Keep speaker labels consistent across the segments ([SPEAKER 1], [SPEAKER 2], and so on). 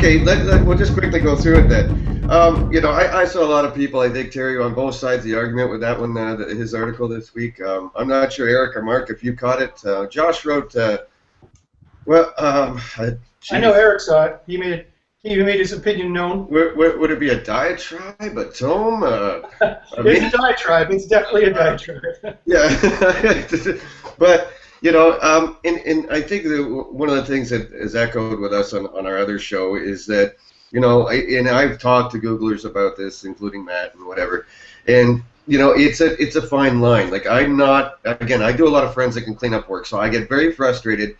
[SPEAKER 1] Okay, we'll just quickly go through it then. I saw a lot of people, I think, Terry, on both sides of the argument with that one, his article this week. I'm not sure, Eric or Mark, if you caught it. Josh wrote,
[SPEAKER 2] I know Eric saw it. He even made his opinion known.
[SPEAKER 1] Would it be a diatribe, a tome?
[SPEAKER 2] It's a diatribe. It's definitely a diatribe.
[SPEAKER 1] Yeah, but and I think that one of the things that is echoed with us on our other show is that, and I've talked to Googlers about this, including Matt and whatever, and it's a fine line. Like, I'm not, again, I do a lot of forensic and cleanup work, so I get very frustrated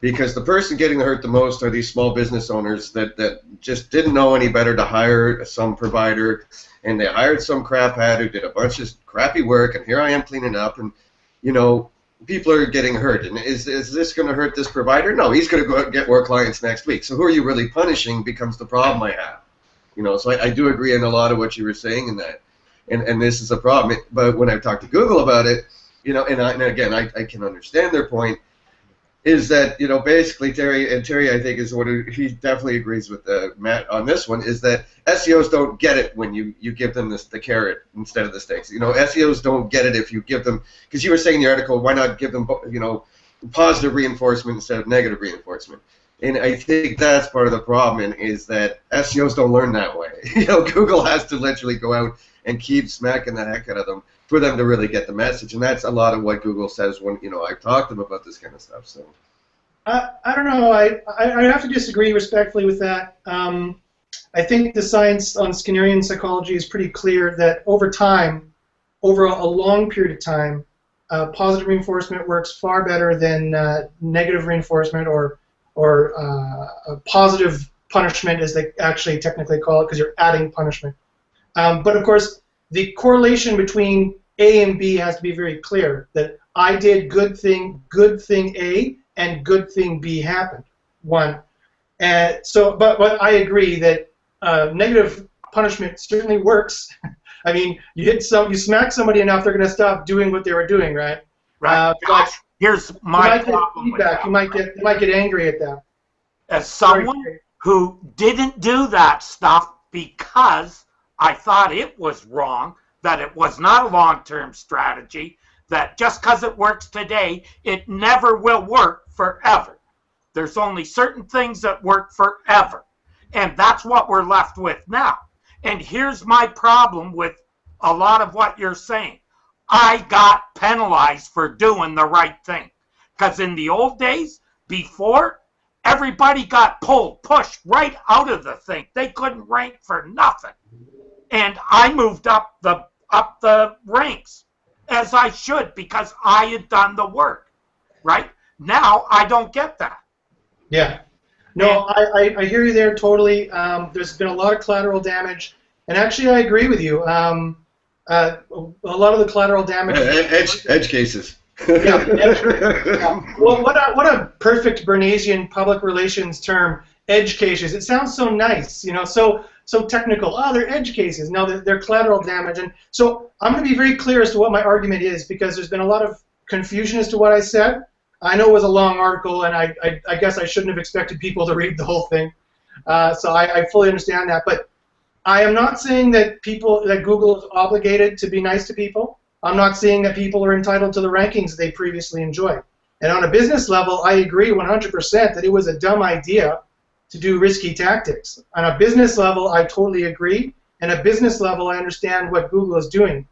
[SPEAKER 1] because the person getting hurt the most are these small business owners that just didn't know any better to hire some provider, and they hired some crap hat who did a bunch of crappy work, and here I am cleaning up, and people are getting hurt. And is this going to hurt this provider? No, he's going to go out and get more clients next week. So who are you really punishing becomes the problem I have. So I do agree in a lot of what you were saying in that, and this is a problem. But when I've talked to Google about it, and again, I can understand their point, is that, basically Terry, I think is what he definitely agrees with Matt on this one, is that SEOs don't get it when you give them the carrot instead of the sticks. SEOs don't get it if you give them, because you were saying in the article, why not give them, positive reinforcement instead of negative reinforcement? And I think that's part of the problem, is that SEOs don't learn that way. Google has to literally go out and keep smacking the heck out of them for them to really get the message, and that's a lot of what Google says when I've talked to them about this kind of stuff. So
[SPEAKER 2] I don't know. I have to disagree respectfully with that. I think the science on Skinnerian psychology is pretty clear that over time, over a long period of time, positive reinforcement works far better than negative reinforcement or positive punishment, as they actually technically call it, because you're adding punishment. But of course, the correlation between A and B has to be very clear, that I did good thing A and good thing B happened. One. But I agree that negative punishment certainly works. I mean, you smack somebody enough, they're going to stop doing what they were doing, right?
[SPEAKER 3] Right. Josh, here's my problem with that.
[SPEAKER 2] You might get angry at that.
[SPEAKER 3] As someone who didn't do that stuff because I thought it was wrong, that it was not a long-term strategy, that just because it works today, it never will work forever. There's only certain things that work forever. And that's what we're left with now. And here's my problem with a lot of what you're saying. I got penalized for doing the right thing. Because in the old days, before, everybody got pushed right out of the thing. They couldn't rank for nothing. And I moved up the ranks, as I should, because I had done the work, right? Now I don't get that.
[SPEAKER 2] Yeah. No, I hear you there totally. There's been a lot of collateral damage, and actually I agree with you. A lot of the collateral damage.
[SPEAKER 1] Edge cases.
[SPEAKER 2] Yeah. Well, what a perfect Bernaysian public relations term, edge cases. It sounds so nice, so technical. Oh, they're edge cases. No, they're collateral damage. And so I'm going to be very clear as to what my argument is, because there's been a lot of confusion as to what I said. I know it was a long article, and I guess I shouldn't have expected people to read the whole thing. So I fully understand that. But I am not saying that Google is obligated to be nice to people. I'm not saying that people are entitled to the rankings they previously enjoyed. And on a business level, I agree 100% that it was a dumb idea to do risky tactics. On a business level, I totally agree. And at a business level, I understand what Google is doing.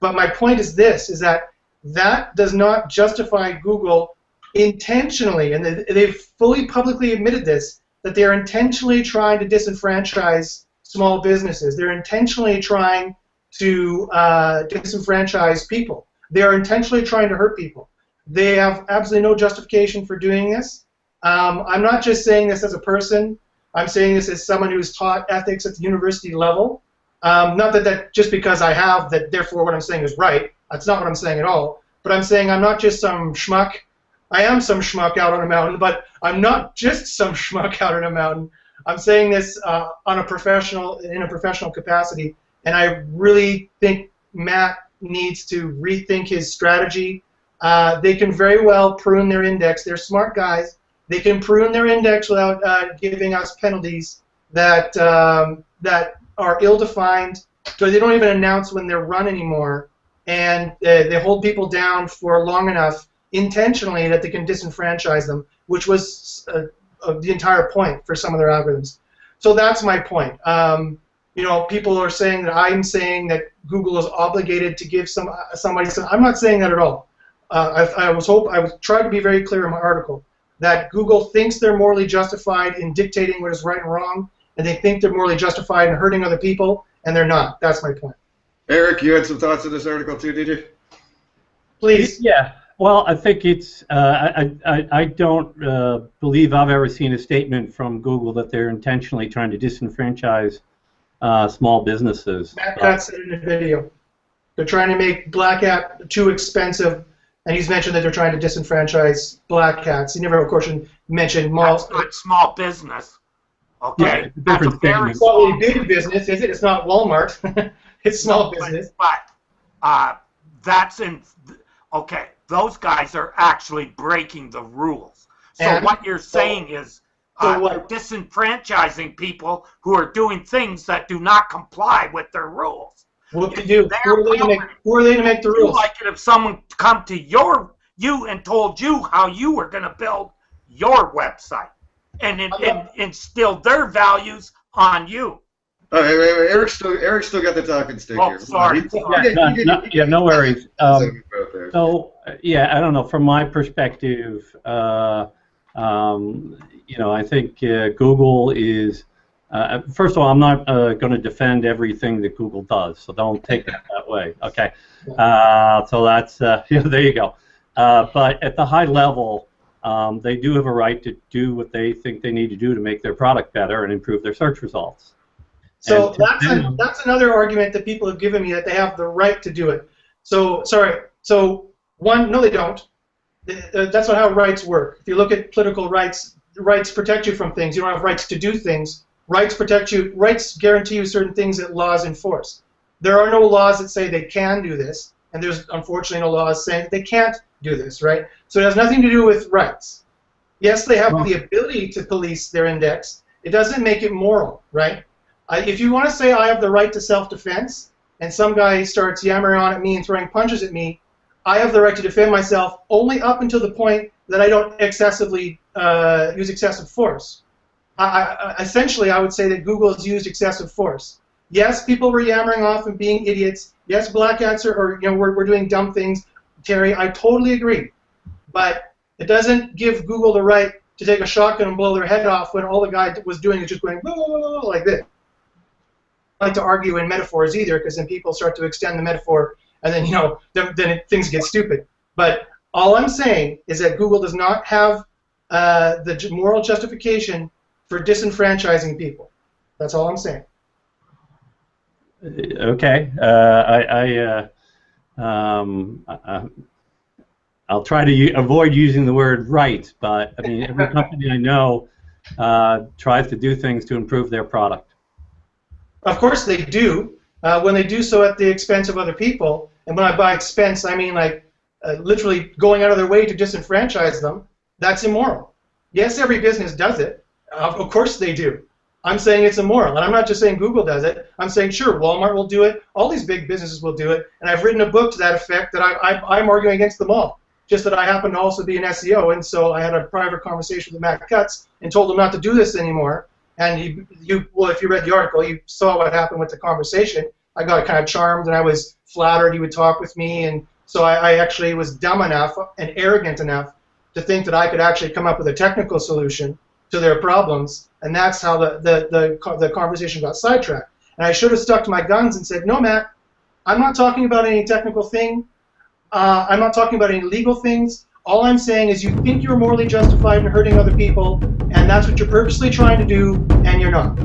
[SPEAKER 2] But my point is this, is that does not justify Google intentionally, and they've fully publicly admitted this, that they're intentionally trying to disenfranchise small businesses. They're intentionally trying to disenfranchise people. They are intentionally trying to hurt people. They have absolutely no justification for doing this. I'm not just saying this as a person. I'm saying this as someone who's taught ethics at the university level. Not that just because I have, that therefore what I'm saying is right. That's not what I'm saying at all. But I'm saying I'm not just some schmuck. I am some schmuck out on a mountain, but I'm not just some schmuck out on a mountain. I'm saying this in a professional capacity, and I really think Matt needs to rethink his strategy. They can very well prune their index. They're smart guys. They can prune their index without giving us penalties that that are ill-defined, so they don't even announce when they're run anymore, and they hold people down for long enough intentionally that they can disenfranchise them, which was the entire point for some of their algorithms. So that's my point. You know, people are saying that I'm saying that Google is obligated to give somebody some. I'm not saying that at all. I was trying to be very clear in my article that Google thinks they're morally justified in dictating what is right and wrong, and they think they're morally justified in hurting other people, and they're not. That's my point.
[SPEAKER 1] Eric, you had some thoughts on this article too, did you?
[SPEAKER 2] Please.
[SPEAKER 4] Yeah. Well, I think it's. I don't believe I've ever seen a statement from Google that they're intentionally trying to disenfranchise small businesses.
[SPEAKER 2] Matt Cutts said in a video, they're trying to make Black Hat too expensive, and he's mentioned that they're trying to disenfranchise Black Hats. He never, of course, mentioned
[SPEAKER 3] That's not small business. Okay.
[SPEAKER 4] Yeah, different
[SPEAKER 3] That's a very
[SPEAKER 4] statement.
[SPEAKER 2] small, big business, is it? It's not Walmart. It's small business.
[SPEAKER 3] But that's in. Okay, those guys are actually breaking the rules. So
[SPEAKER 2] And
[SPEAKER 3] what you're saying is they're disenfranchising people who are doing things that do not comply with their rules.
[SPEAKER 2] What to do? Who are they to make the rules?
[SPEAKER 3] Like it if someone come to you and told you how you were going to build your website and instill their values on you.
[SPEAKER 1] All right, wait. Eric's still got the talking stick here.
[SPEAKER 3] Sorry.
[SPEAKER 4] No worries. So, yeah, I don't know. From my perspective, you know, I think Google is. First of all, I'm not going to defend everything that Google does, so don't take it that way. Okay. So that's there you go. But at the high level, they do have a right to do what they think they need to do to make their product better and improve their search results.
[SPEAKER 2] So that's another argument that people have given me, that they have the right to do it. So sorry. So one, no, they don't. That's not how rights work. If you look at political rights, rights protect you from things. You don't have rights to do things. Rights protect you. Rights guarantee you certain things that laws enforce. There are no laws that say they can do this, and there's unfortunately no laws saying they can't do this, right? So it has nothing to do with rights. Yes, they have the ability to police their index. It doesn't make it moral, right? If you want to say I have the right to self-defense, and some guy starts yammering on at me and throwing punches at me, I have the right to defend myself only up until the point that I don't excessively use excessive force. Essentially, I would say that Google has used excessive force. Yes, people were yammering off and being idiots. Yes, Black Hats we're doing dumb things. Terry, I totally agree. But it doesn't give Google the right to take a shotgun and blow their head off when all the guy was doing is just going blah, blah, blah, blah, like this. I like to argue in metaphors either, because then people start to extend the metaphor, and then things get stupid. But all I'm saying is that Google does not have the moral justification for disenfranchising people. That's all I'm saying.
[SPEAKER 4] Okay. I'll try to avoid using the word rights, but I mean every company I know tries to do things to improve their product.
[SPEAKER 2] Of course they do. When they do so at the expense of other people, and when I by expense I mean like literally going out of their way to disenfranchise them, that's immoral. Yes, every business does it. Of course they do. I'm saying it's immoral, and I'm not just saying Google does it. I'm saying sure, Walmart will do it. All these big businesses will do it, and I've written a book to that effect that I'm arguing against them all. Just that I happen to also be an SEO, and so I had a private conversation with Matt Cutts and told him not to do this anymore. And well, if you read the article, you saw what happened with the conversation. I got kind of charmed, and I was flattered he would talk with me, and so I actually was dumb enough and arrogant enough to think that I could actually come up with a technical solution to their problems, and that's how the conversation got sidetracked. And I should have stuck to my guns and said, no, Matt, I'm not talking about any technical thing. I'm not talking about any legal things. All I'm saying is you think you're morally justified in hurting other people, and that's what you're purposely trying to do, and you're not.